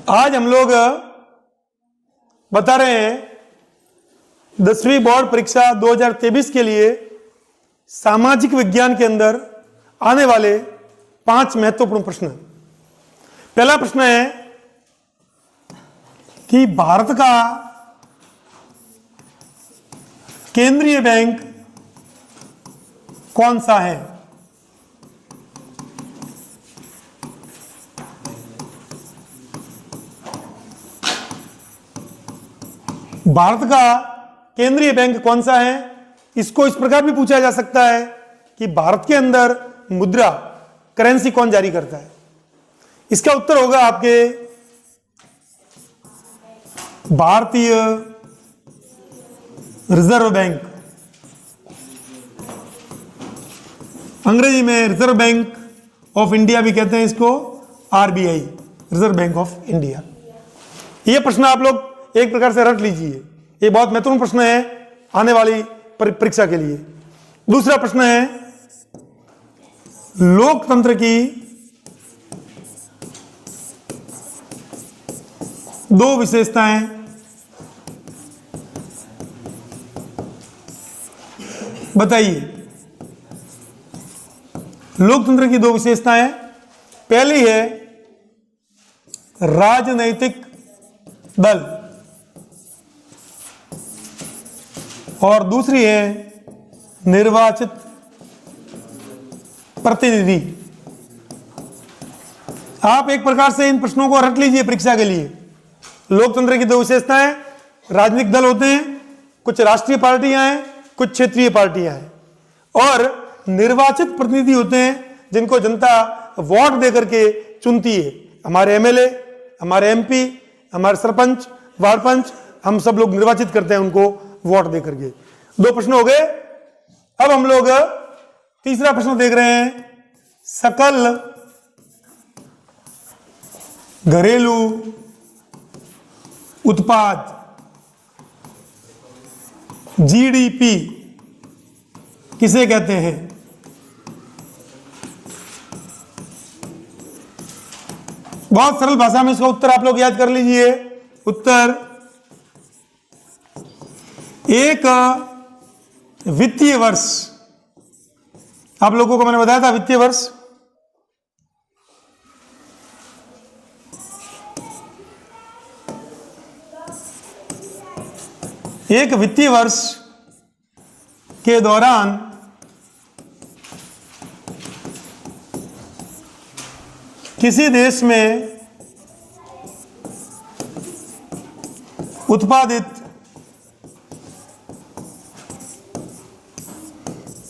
आज हम लोग बता रहे हैं 10वीं बोर्ड परीक्षा 2023 के लिए सामाजिक विज्ञान के अंदर आने वाले 5 महत्वपूर्ण प्रश्न। पहला प्रश्न है कि भारत का केंद्रीय बैंक कौन सा है? भारत का केंद्रीय बैंक कौन सा है? इसको इस प्रकार भी पूछा जा सकता है कि भारत के अंदर मुद्रा करेंसी कौन जारी करता है? इसका उत्तर होगा आपके भारतीय रिजर्व बैंक। अंग्रेजी में रिजर्व बैंक ऑफ इंडिया भी कहते हैं इसको, RBI, reserve bank of India. यह प्रश्न आप लोग एक प्रकार से रट लीजिए, ये बहुत महत्वपूर्ण प्रश्न है आने वाली परीक्षा के लिए। दूसरा प्रश्न है लोकतंत्र की 2 विशेषताएं बताइए। लोकतंत्र की 2 विशेषताएं, पहली है राजनैतिक दल और दूसरी है निर्वाचित प्रतिनिधि। आप एक प्रकार से इन प्रश्नों को रट लीजिए परीक्षा के लिए। लोकतंत्र की 2 विशेषताएं, राजनीतिक दल होते हैं, कुछ राष्ट्रीय पार्टियां हैं, कुछ क्षेत्रीय पार्टियां हैं, और निर्वाचित प्रतिनिधि होते हैं जिनको जनता वोट देकर के चुनती है। हमारे एमएलए, हमारे एमपी, हमारे सरपंच, वार्ड पंच, हम सब लोग निर्वाचित करते हैं उनको वोट देकर के। 2 प्रश्न हो गए। अब हम लोग तीसरा प्रश्न देख रहे हैं। सकल घरेलू उत्पाद जीडीपी किसे कहते हैं? बहुत सरल भाषा में इसका उत्तर आप लोग याद कर लीजिए। उत्तर, एक वित्तीय वर्ष, आप लोगों को मैंने बताया था वित्तीय वर्ष, एक वित्तीय वर्ष के दौरान किसी देश में उत्पादित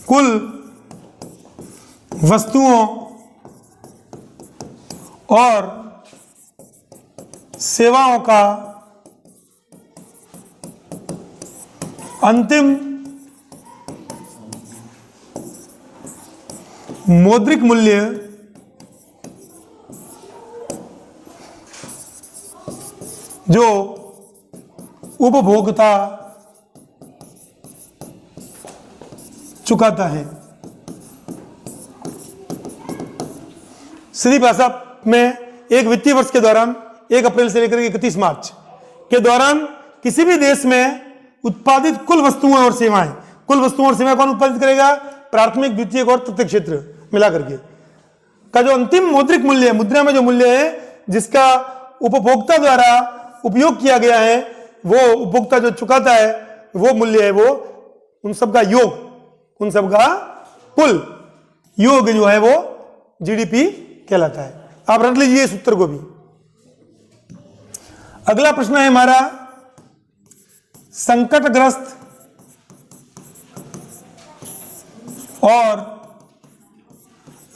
कुल वस्तुओं और सेवाओं का अंतिम मौद्रिक मूल्य जो उपभोक्ता चुकाता है। सीधी भाषा में, एक वित्तीय वर्ष के दौरान 1 अप्रैल से लेकर 31 मार्च के दौरान किसी भी देश में उत्पादित कुल वस्तुएं और सेवाएं, कुल वस्तुओं और सेवाएं कौन उत्पादित करेगा? प्राथमिक, द्वितीयक और तृतीयक क्षेत्र मिला करके का जो अंतिम मौद्रिक मूल्य है, मुद्रा में जो मूल्य है जिसका उपभोक्ता द्वारा उपयोग किया गया है, वो उपभोक्ता जो चुकाता है वो मूल्य है, वो उन सब का योग, उन सब का कुल योग जो है वो जीडीपी कहलाता है। आप रट लीजिए इस उत्तर को भी। अगला प्रश्न है हमारा, संकटग्रस्त और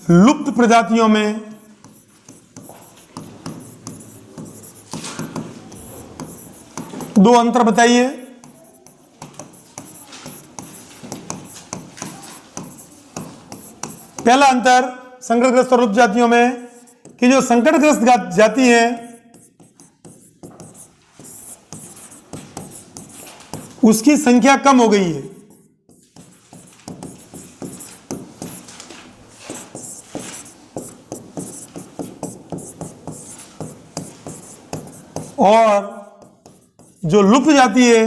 लुप्त प्रजातियों में दो अंतर बताइए। पहला अंतर संकटग्रस्त और लुप्त जातियों में कि जो संकटग्रस्त जाति है उसकी संख्या कम हो गई है। और जो लुप्त जाति है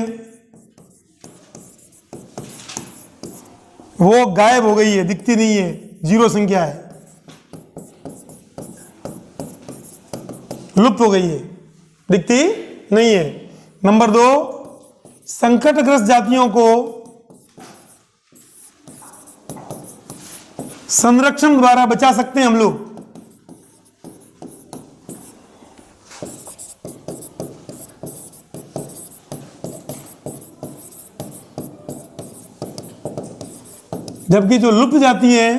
वो गायब हो गई है, दिखती नहीं है, 0 संख्या है, लुप्त हो गई है, दिखती नहीं है। नंबर 2, संकटग्रस्त जातियों को संरक्षण द्वारा बचा सकते हैं हम लोग। जबकि जो लुप्त जाति है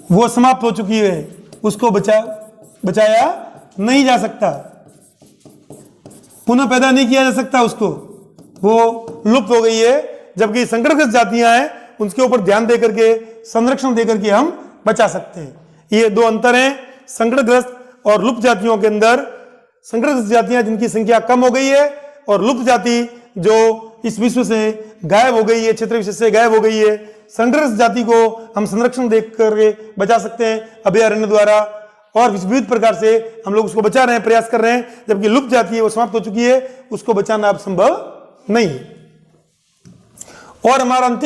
वो समाप्त हो चुकी है, उसको बचाया नहीं जा सकता, पुनः पैदा नहीं किया जा सकता उसको, वो लुप्त हो गई है। जबकि संकटग्रस्त जातियां हैं उनके ऊपर ध्यान देकर के, संरक्षण देकर के हम बचा सकते हैं। ये 2 अंतर हैं संकटग्रस्त और लुप्त जातियों के अंदर। संकटग्रस्त जातियां जिनकी संख्या कम हो गई है, और लुप्त जाति जो इस विश्व से गायब हो गई है, क्षेत्र विशेष से गायब हो गई है। संकटग्रस्त जाति को हम संरक्षण देख करके बचा सकते हैं अभयारण्य द्वारा, और विविध प्रकार से हम लोग उसको बचा रहे हैं, प्रयास कर रहे हैं। जबकि लुप्त जाति है वो समाप्त हो चुकी है, उसको बचाना अब संभव नहीं है। और हमारा अंतिम